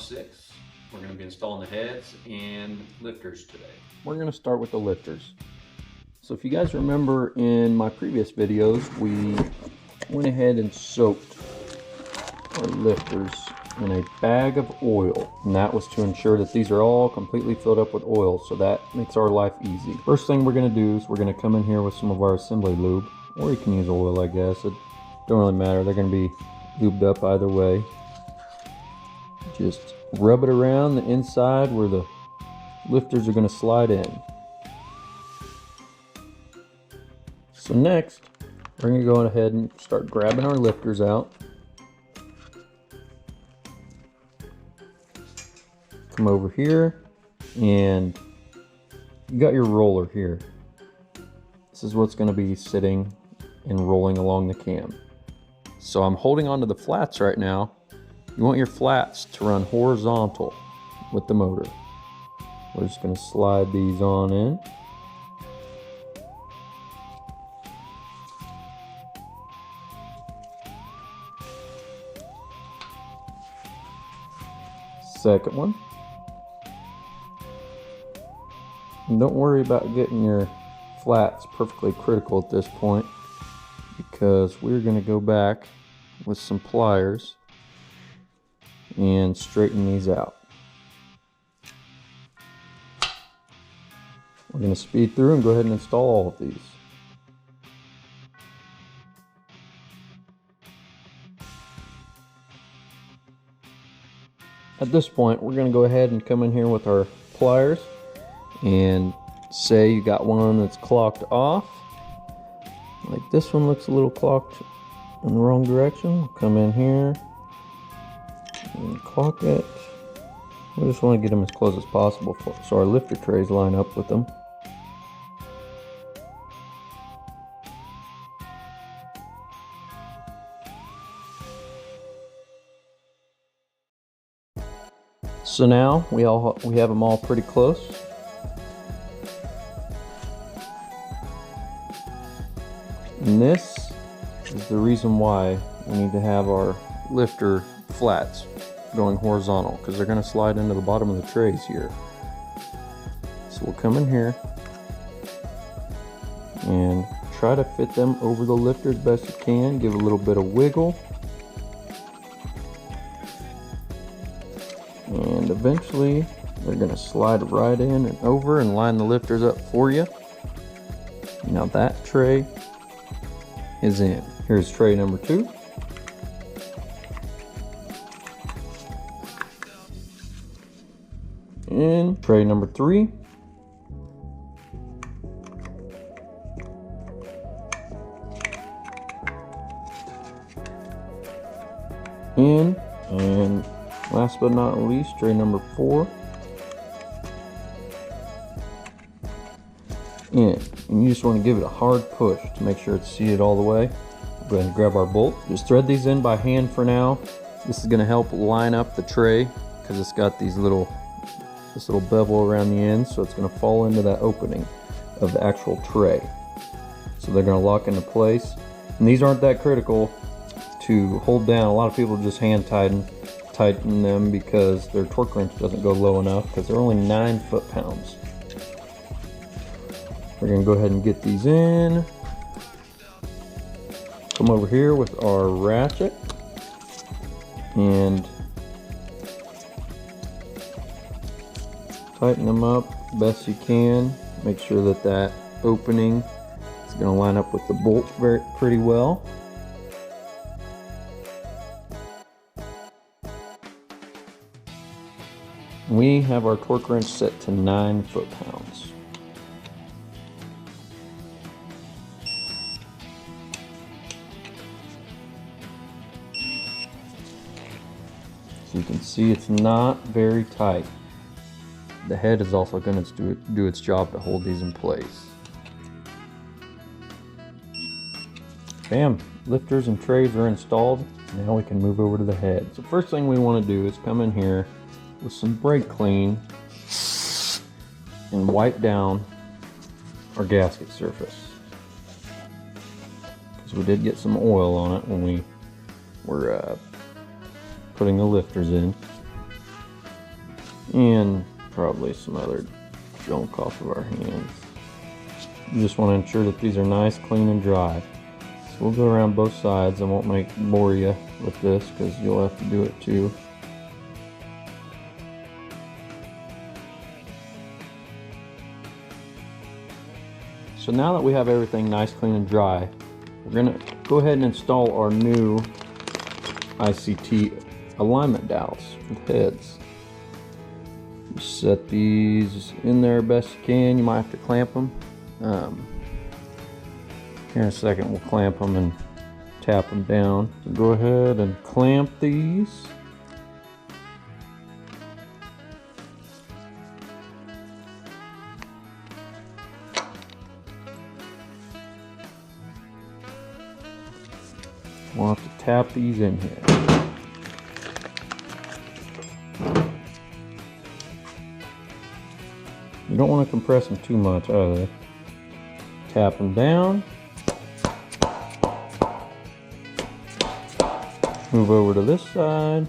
6. We're going to be installing the heads and lifters today. We're going to start with the lifters. So if you guys remember in my previous videos, we went ahead and soaked our lifters in a bag of oil, and that was to ensure that these are all completely filled up with oil, so that makes our life easy. First thing we're going to do is we're going to come in here with some of our assembly lube, or you can use oil, I guess. It don't really matter. They're going to be lubed up either way. Just rub it around the inside where the lifters are going to slide in. So next, we're going to go ahead and start grabbing our lifters out. Come over here, and you got your roller here. This is what's going to be sitting and rolling along the cam. So I'm holding onto the flats right now. You want your flats to run horizontal with the motor. We're just going to slide these on in. Second one. And don't worry about getting your flats perfectly critical at this point, because we're going to go back with some pliers and straighten these out. We're going to speed through and go ahead and install all of these. At this point, we're going to go ahead and come in here with our pliers and say you got one that's clocked off. Like this one looks a little clocked in the wrong direction. We'll come in here and clock it. We just want to get them as close as possible so our lifter trays line up with them. So now we have them all pretty close. And this is the reason why we need to have our lifter flats going horizontal, because they're going to slide into the bottom of the trays here. So we'll come in here and try to fit them over the lifter as best you can. Give a little bit of wiggle. And eventually they're going to slide right in and over and line the lifters up for you. Now that tray is in. Here's tray number 2. And tray number 3. In. And last but not least, tray number 4. In. And you just want to give it a hard push to make sure it's seated all the way. Go ahead and grab our bolt. Just thread these in by hand for now. This is going to help line up the tray because it's got this little bevel around the end, so it's going to fall into that opening of the actual tray. So they're going to lock into place. And these aren't that critical to hold down. A lot of people just hand tighten them because their torque wrench doesn't go low enough, because they're only 9 foot-pounds. We're going to go ahead and get these in. Come over here with our ratchet and tighten them up best you can. Make sure that that opening is going to line up with the bolt pretty well. We have our torque wrench set to 9 foot-pounds. So you can see it's not very tight. The head is also going to do its job to hold these in place. Bam! Lifters and trays are installed. Now we can move over to the head. So first thing we want to do is come in here with some brake clean and wipe down our gasket surface, because we did get some oil on it when we were putting the lifters in. and probably some other junk off of our hands. You just want to ensure that these are nice, clean, and dry. So we'll go around both sides. I won't bore you with this because you'll have to do it too. So now that we have everything nice, clean, and dry, we're going to go ahead and install our new ICT alignment dowels with heads. Just set these in there best you can. You might have to clamp them. Here in a second we'll clamp them and tap them down. So go ahead and clamp these. We'll have to tap these in here. You don't want to compress them too much either. Tap them down. Move over to this side.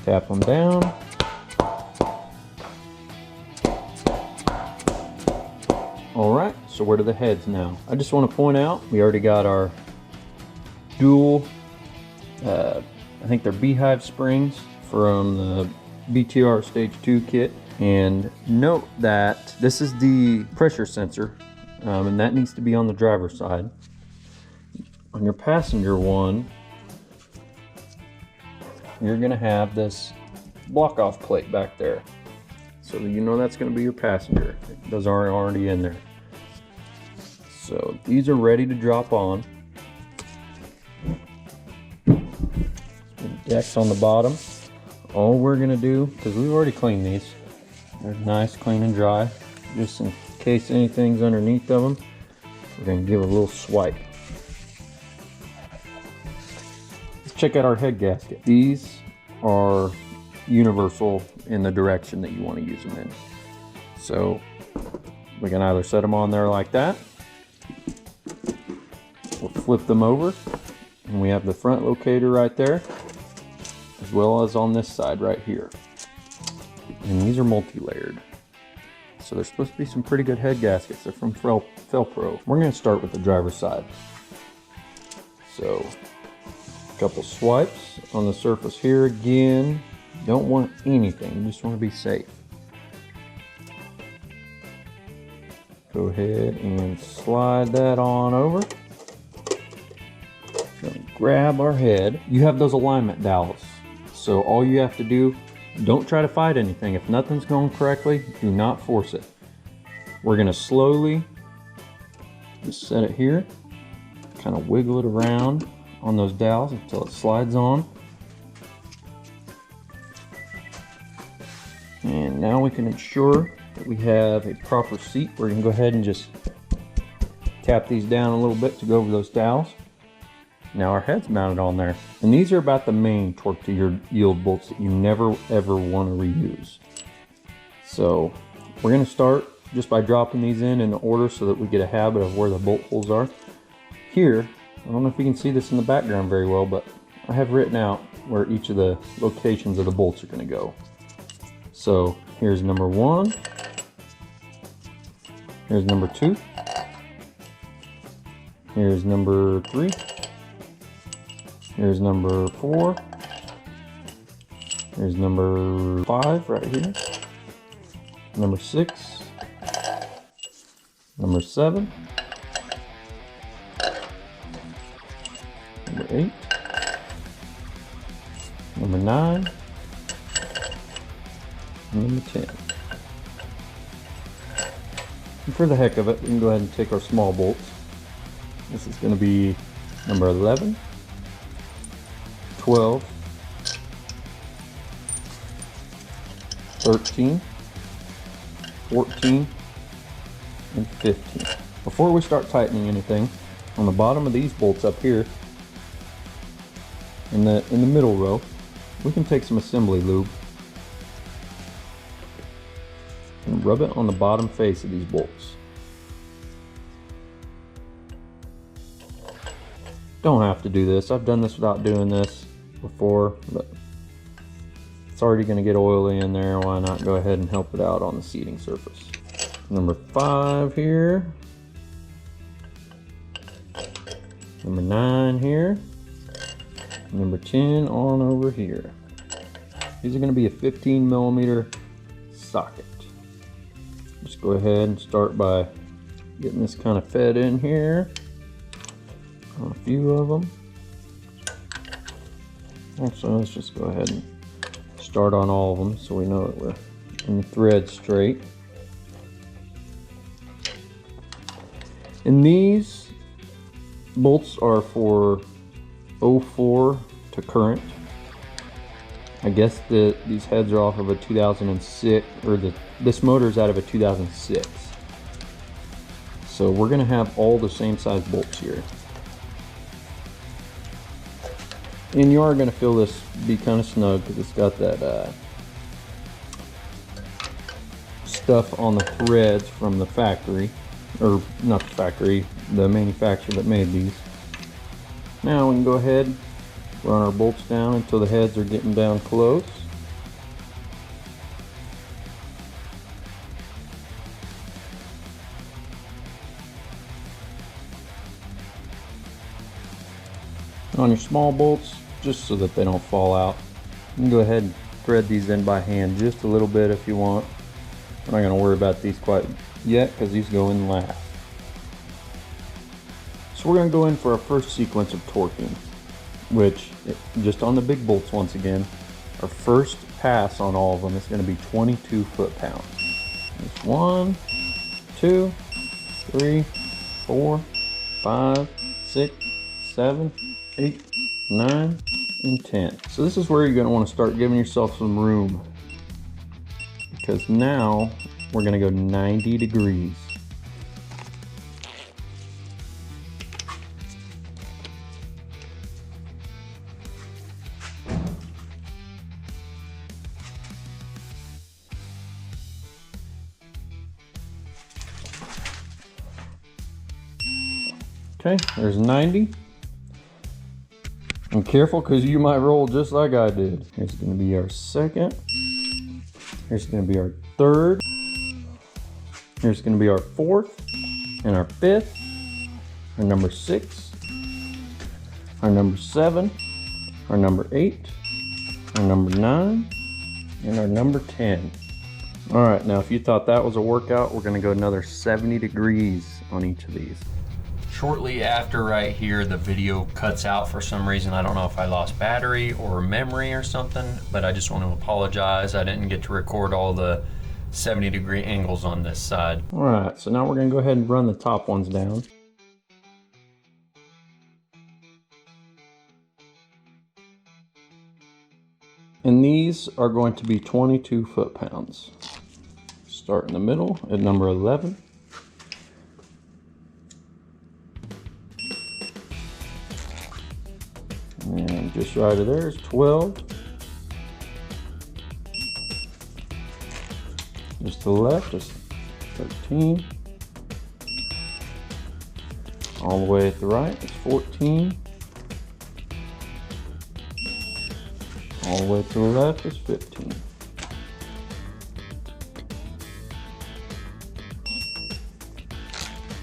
Tap them down. Alright, so where are the heads now? I just want to point out, we already got our dual, I think they're beehive springs from the BTR Stage 2 kit. And note that this is the pressure sensor, and that needs to be on the driver's side. On your passenger one, you're going to have this block off plate back there. So you know that's going to be your passenger. Those are already in there. So these are ready to drop on. Deck's on the bottom. All we're going to do, because we've already cleaned these, they're nice, clean, and dry. Just in case anything's underneath of them, we're going to give a little swipe. Check out our head gasket. These are universal in the direction that you want to use them in. So we can either set them on there like that. We'll flip them over and we have the front locator right there, as well as on this side right here. And these are multi-layered. So they're supposed to be some pretty good head gaskets. They're from Felpro. We're going to start with the driver's side. So couple swipes on the surface here. Again, don't want anything, you just want to be safe. Go ahead and slide that on over. Grab our head. You have those alignment dowels, so all you have to do, don't try to fight anything. If nothing's going correctly, do not force it. We're going to slowly just set it here, kind of wiggle it around on those dowels until it slides on. And now we can ensure that we have a proper seat. We're going to go ahead and just tap these down a little bit to go over those dowels. Now our head's mounted on there. And these are about the main torque to your yield bolts that you never ever want to reuse. So we're going to start just by dropping these in order so that we get a habit of where the bolt holes are. Here, I don't know if you can see this in the background very well, but I have written out where each of the locations of the bolts are going to go. So here's number 1, here's number 2, here's number 3, here's number 4, here's number 5 right here, number 6, number 7, number 8, number 9, and number 10. And for the heck of it, we can go ahead and take our small bolts. This is going to be number 11, 12, 13, 14, and 15. Before we start tightening anything, on the bottom of these bolts up here, in the middle row, we can take some assembly lube and rub it on the bottom face of these bolts. Don't have to do this. I've done this without doing this before, but it's already going to get oily in there. Why not go ahead and help it out on the seating surface? Number 5 here. Number 9 here. Number 10 on over here. These are going to be a 15 millimeter socket. Just go ahead and start by getting this kind of fed in here on a few of them. Also, let's just go ahead and start on all of them so we know that we're in the thread straight. And these bolts are for 04 to current. I guess these heads are off of a 2006, or this motor is out of a 2006. So we're going to have all the same size bolts here. And you are going to feel this be kind of snug because it's got that stuff on the threads from the factory, or not the factory, the manufacturer that made these. Now we can go ahead, run our bolts down until the heads are getting down close. On your small bolts, just so that they don't fall out, you can go ahead and thread these in by hand just a little bit if you want. I'm not going to worry about these quite yet because these go in last. So we're going to go in for our first sequence of torquing, which, just on the big bolts once again, our first pass on all of them is going to be 22 foot-pounds. There's 1, 2, 3, 4, 5, 6, 7, 8, 9, and 10. So this is where you're going to want to start giving yourself some room, because now we're going to go 90 degrees. Okay, there's 90. And careful, because you might roll just like I did. Here's going to be our second. Here's going to be our third. Here's going to be our fourth and our fifth. Our number 6. Our number 7. Our number 8. Our number 9. And our number 10. All right, now if you thought that was a workout, we're going to go another 70 degrees on each of these. Shortly after right here, the video cuts out for some reason. I don't know if I lost battery or memory or something, but I just want to apologize. I didn't get to record all the 70-degree angles on this side. All right, so now we're going to go ahead and run the top ones down. And these are going to be 22 foot-pounds. Start in the middle at number 11. And just right of there is 12. Just to the left is 13. All the way at the right is 14. All the way to the left is 15.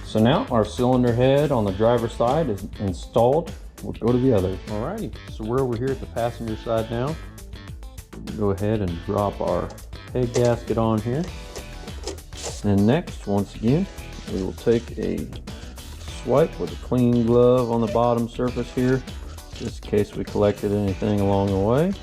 So now our cylinder head on the driver's side is installed. We'll go to the other. Alrighty, so we're over here at the passenger side now. We'll go ahead and drop our head gasket on here. And next, once again, we will take a swipe with a clean glove on the bottom surface here, just in case we collected anything along the way.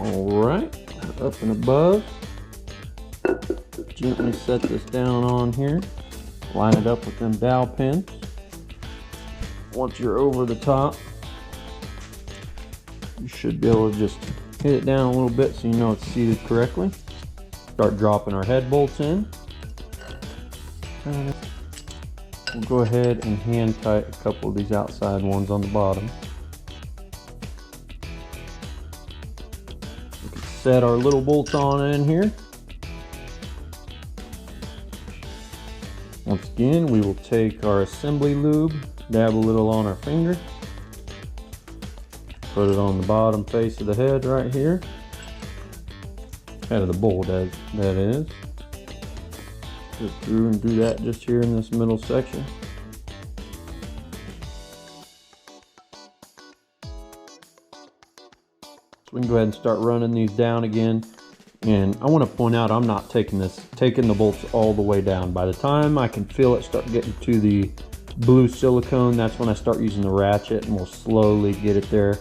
Alright, up and above. Gently set this down on here. Line it up with them dowel pins. Once you're over the top, you should be able to just hit it down a little bit so you know it's seated correctly. Start dropping our head bolts in. we'll go ahead and hand tight a couple of these outside ones on the bottom. We can set our little bolts on in here. Once again, we will take our assembly lube, dab a little on our finger, put it on the bottom face of the head right here, head of the bolt that is. Go through and do that just here in this middle section. So we can go ahead and start running these down again. And I want to point out, I'm not taking the bolts all the way down. By the time I can feel it start getting to the blue silicone, that's when I start using the ratchet, and we'll slowly get it there.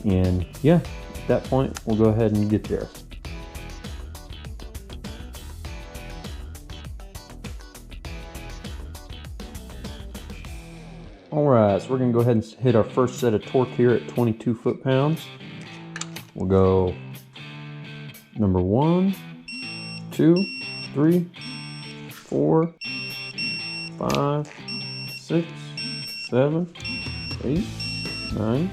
And yeah, at that point, we'll go ahead and get there. Alright, so we're going to go ahead and hit our first set of torque here at 22 foot-pounds. We'll go number 1, 2, 3, 4, 5, 6, 7, 8, 9,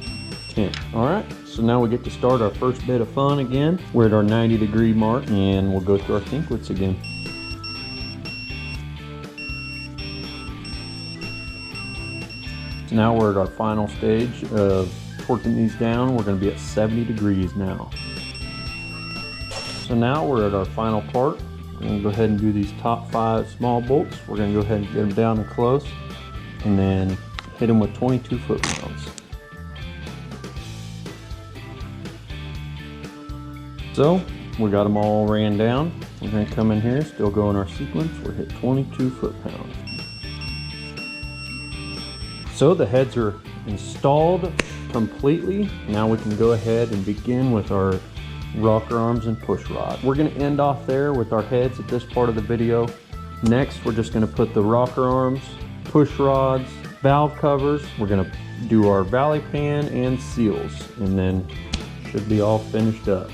10. Alright, so now we get to start our first bit of fun again. We're at our 90-degree mark, and we'll go through our kinklets again. So now we're at our final stage of torquing these down. We're going to be at 70 degrees now. So now we're at our final part. We're going to go ahead and do these top 5 small bolts. We're going to go ahead and get them down and close, and then hit them with 22 foot-pounds. So we got them all ran down. We're going to come in here, still go in our sequence. We'll hit 22 foot-pounds. So the heads are installed completely. Now we can go ahead and begin with our rocker arms and push rod. We're going to end off there with our heads at this part of the video. Next, we're just going to put the rocker arms, push rods, valve covers. We're going to do our valley pan and seals, and then should be all finished up.